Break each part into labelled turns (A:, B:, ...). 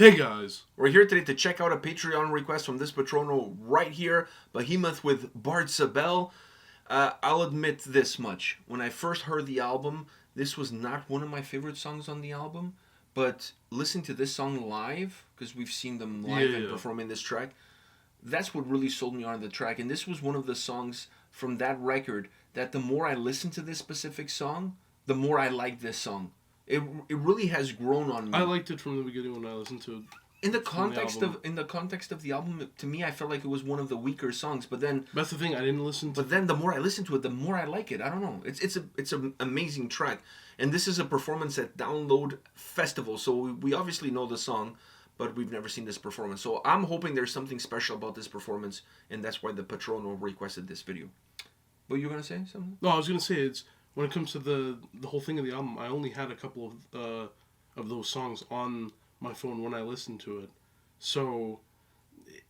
A: Hey guys!
B: We're here today to check out a Patreon request from this patrono right here, Behemoth with Bartzabel. I'll admit this much. When I first heard the album, this was not one of my favorite songs on the album, but listening to this song live, because we've seen them live and performing this track, that's what really sold me on the track. And this was one of the songs from that record that the more I listen to this specific song, the more I like this song. It really has grown on me.
A: I liked it from the beginning when I listened to it.
B: In the context of the album, to me, I felt like it was one of the weaker songs. But then
A: that's the thing, I didn't listen to.
B: But then the more I listen to it, the more I like it. I don't know. It's an amazing track, and this is a performance at Download Festival. So we obviously know the song, but we've never seen this performance. So I'm hoping there's something special about this performance, and that's why the patrono requested this video. But you were gonna say something?
A: No, I was gonna say it's. When it comes to the whole thing of the album, I only had a couple of those songs on my phone when I listened to it, so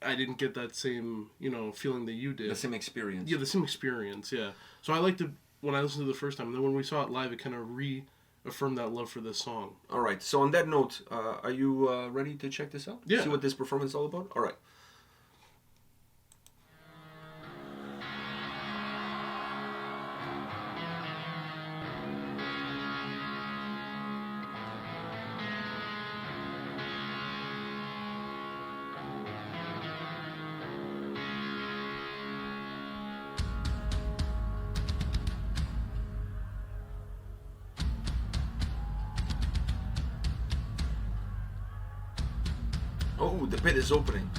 A: I didn't get that same feeling that you did.
B: The same experience.
A: Yeah, the same experience. Yeah. So I liked it when I listened to it the first time, and then when we saw it live, it kind of reaffirmed that love for this song.
B: All right. So on that note, are you ready to check this out?
A: Yeah.
B: See what this performance is all about. All right. Oh, the pit is opening.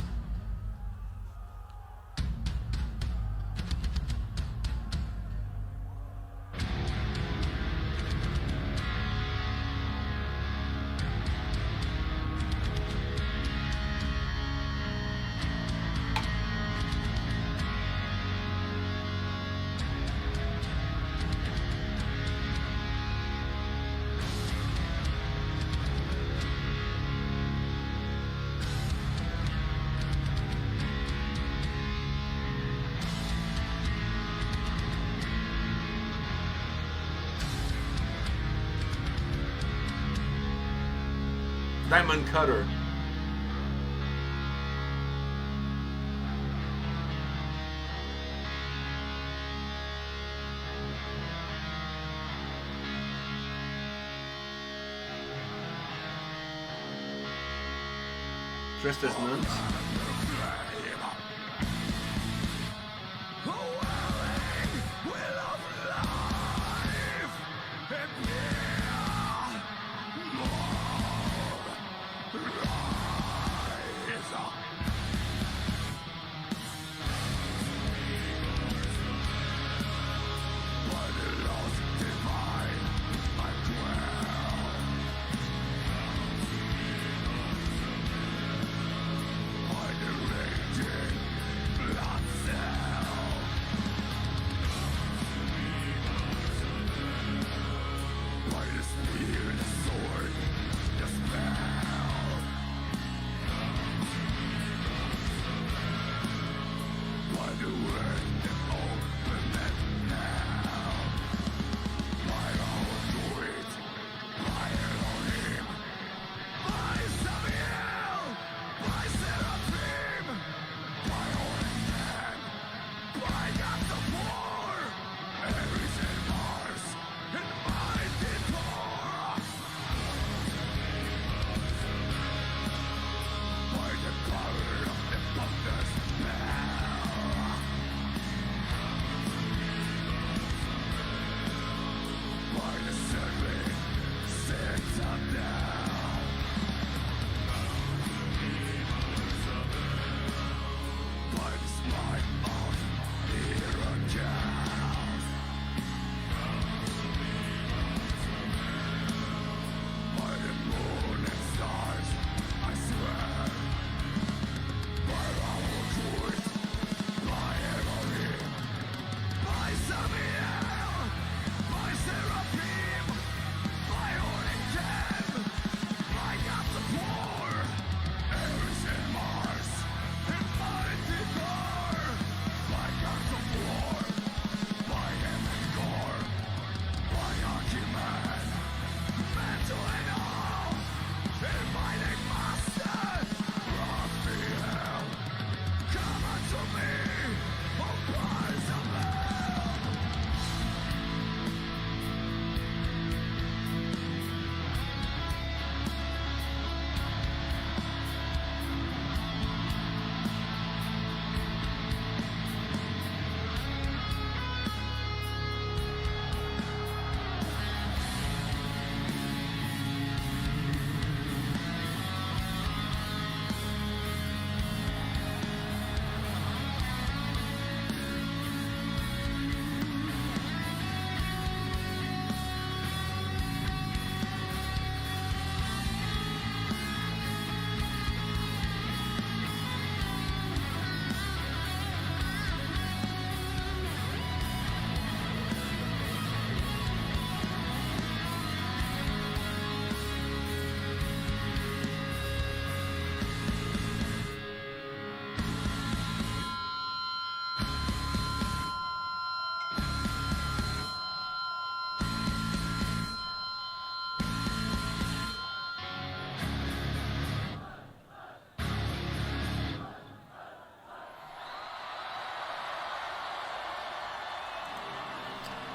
B: Diamond Cutter. Dressed as nuns.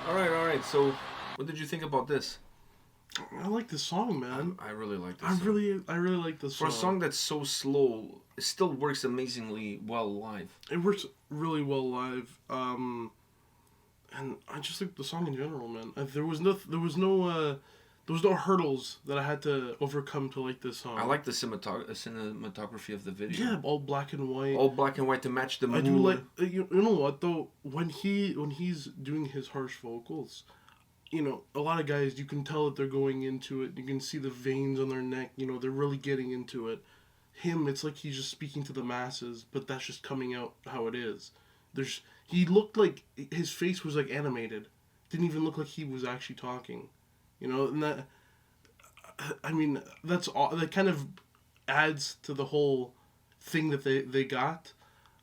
B: All right. So, what did you think about this?
A: I like this song, man.
B: I really like this song.
A: I really like this
B: For
A: song.
B: a song that's so slow, it still works amazingly well live.
A: It works really well live. And I just like the song in general, man. There was no hurdles that I had to overcome to like this song.
B: I like the cinematography of the video.
A: Yeah, all black and white.
B: All black and white to match the mood.
A: I do like you know what though, when he's doing his harsh vocals, you know, a lot of guys, you can tell that they're going into it. You can see the veins on their neck. You know, they're really getting into it. Him, it's like he's just speaking to the masses, but that's just coming out how it is. He looked like his face was like animated. Didn't even look like he was actually talking. You know, and that, I mean, that's all. That kind of adds to the whole thing that they got.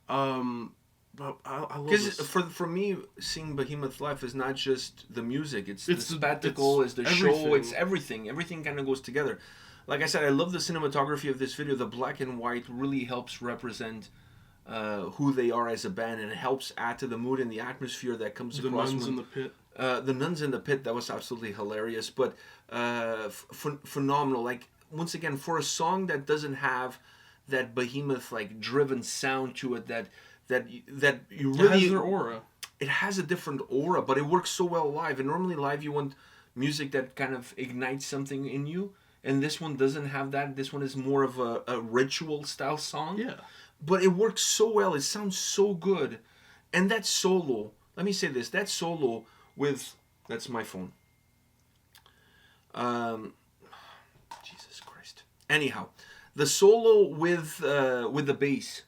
A: But I love
B: Because
A: this.
B: for me, seeing Behemoth live is not just the music. It's the
A: It's
B: spectacle, it's the show,
A: everything.
B: it's everything. Everything kind of goes together. Like I said, I love the cinematography of this video. The black and white really helps represent who they are as a band, and it helps add to the mood and the atmosphere that comes
A: The
B: across.
A: nuns in the pit.
B: The nuns in the pit, that was absolutely hilarious, but phenomenal. Like, once again, for a song that doesn't have that Behemoth like driven sound to it, that you really,
A: It has their aura.
B: it has a different aura, but it works so well live. And normally live you want music that kind of ignites something in you, and this one doesn't have that. This one is more of a ritual style song.
A: Yeah.
B: But it works so well. It sounds so good. And that solo, let me say this, that solo with, that's my phone. Jesus Christ. Anyhow, the solo with the bass.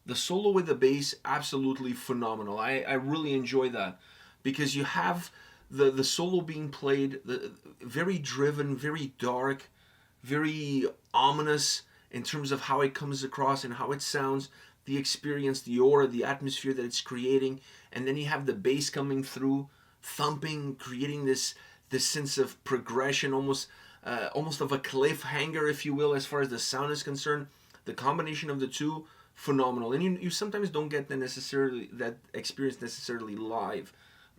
B: The solo with the bass, absolutely phenomenal. I really enjoy that. Because you have the solo being played, very driven, very dark, very ominous in terms of how it comes across and how it sounds, the experience, the aura, the atmosphere that it's creating, and then you have the bass coming through, thumping, creating this sense of progression, almost of a cliffhanger, if you will, as far as the sound is concerned. The combination of the two, phenomenal. And you sometimes don't get that experience necessarily live,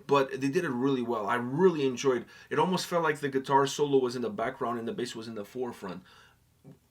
B: but they did it really well. I really enjoyed. It almost felt like the guitar solo was in the background and the bass was in the forefront.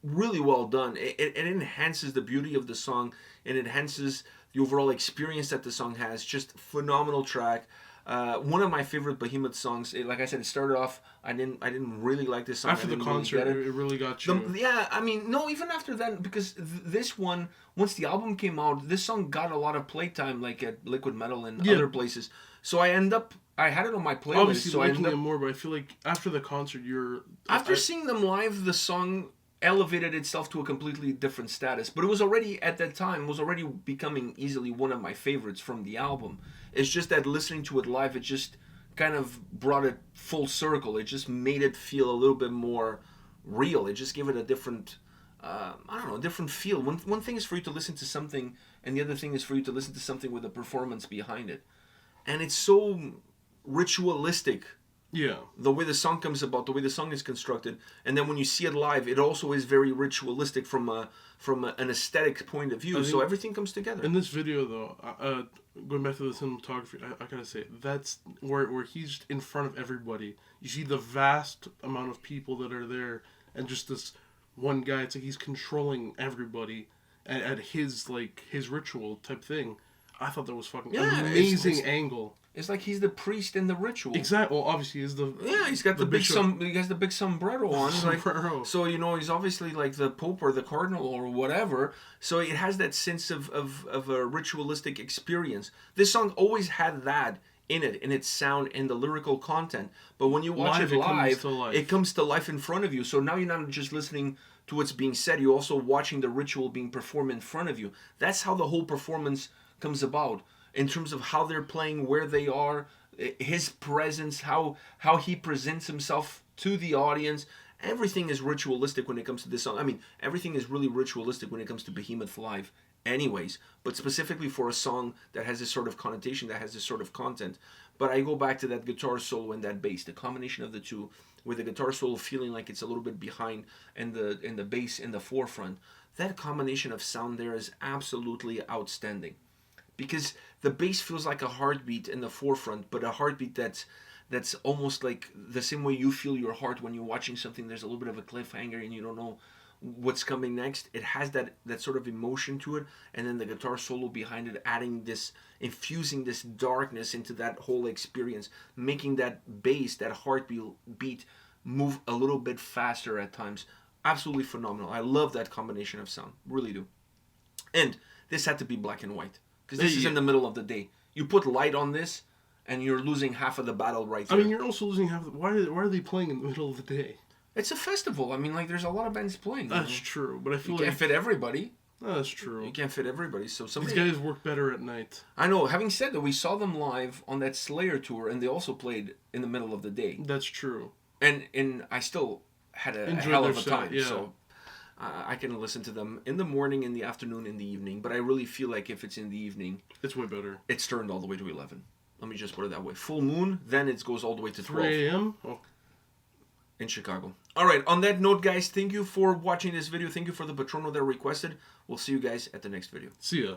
B: Really well done. It enhances the beauty of the song and enhances the overall experience that the song has. Just phenomenal track. One of my favorite Behemoth songs. Like I said, it started off. I didn't really like this song.
A: After the concert, it really got you.
B: Yeah, I mean, no, even after that, because this one, once the album came out, this song got a lot of playtime, like at Liquid Metal and other places. So I had it on my playlist.
A: Obviously
B: so
A: liking it more, but I feel like after the concert,
B: seeing them live, the song elevated itself to a completely different status. But it was already, at that time, becoming easily one of my favorites from the album. It's just that listening to it live, it just kind of brought it full circle. It just made it feel a little bit more real. It just gave it a different, different feel. One thing is for you to listen to something, and the other thing is for you to listen to something with a performance behind it. And it's so ritualistic.
A: Yeah.
B: The way the song comes about, the way the song is constructed, and then when you see it live, it also is very ritualistic from an aesthetic point of view. So everything comes together.
A: In this video, though, going back to the cinematography, I gotta say that's where he's in front of everybody. You see the vast amount of people that are there, and just this one guy. It's like he's controlling everybody at his ritual type thing. I thought that was fucking amazing angle.
B: It's like he's the priest in the ritual.
A: Exactly. Well, obviously, he's
B: he's got the big he has the big sombrero on.
A: Sombrero.
B: So he's obviously like the pope or the cardinal or whatever. So it has that sense of a ritualistic experience. This song always had that in it, in its sound and the lyrical content. But when you watch it live, it comes to life in front of you. So now you're not just listening to what's being said, you're also watching the ritual being performed in front of you. That's how the whole performance comes about. In terms of how they're playing, where they are, his presence, how he presents himself to the audience. Everything is ritualistic when it comes to this song. I mean, everything is really ritualistic when it comes to Behemoth live anyways, but specifically for a song that has this sort of connotation, that has this sort of content. But I go back to that guitar solo and that bass, the combination of the two, with the guitar solo feeling like it's a little bit behind and the bass in the forefront. That combination of sound there is absolutely outstanding. because the bass feels like a heartbeat in the forefront, but a heartbeat that's almost like the same way you feel your heart when you're watching something. There's a little bit of a cliffhanger and you don't know what's coming next. It has that sort of emotion to it, and then the guitar solo behind it, adding this, infusing this darkness into that whole experience, making that bass, that heartbeat move a little bit faster at times. Absolutely phenomenal. I love that combination of sound, really do. And this had to be black and white, because this is in the middle of the day. You put light on this and you're losing half of the battle right there.
A: I mean, you're also losing half. Why are they playing in the middle of the day?
B: It's a festival. I mean, like, there's a lot of bands playing.
A: That's true, but I feel
B: you can't fit everybody.
A: That's true.
B: You can't fit everybody. So
A: these guys work better at night.
B: I know. Having said that, we saw them live on that Slayer tour, and they also played in the middle of the day.
A: That's true.
B: And I still had a hell of a time. Yeah. So I can listen to them in the morning, in the afternoon, in the evening. But I really feel like if it's in the evening,
A: it's way better.
B: It's turned all the way to 11. Let me just put it that way. Full moon, then it goes all the way to 12.
A: 3 a.m.? Oh.
B: In Chicago. All right, on that note, guys, thank you for watching this video. Thank you for the Patrono that requested. We'll see you guys at the next video.
A: See ya.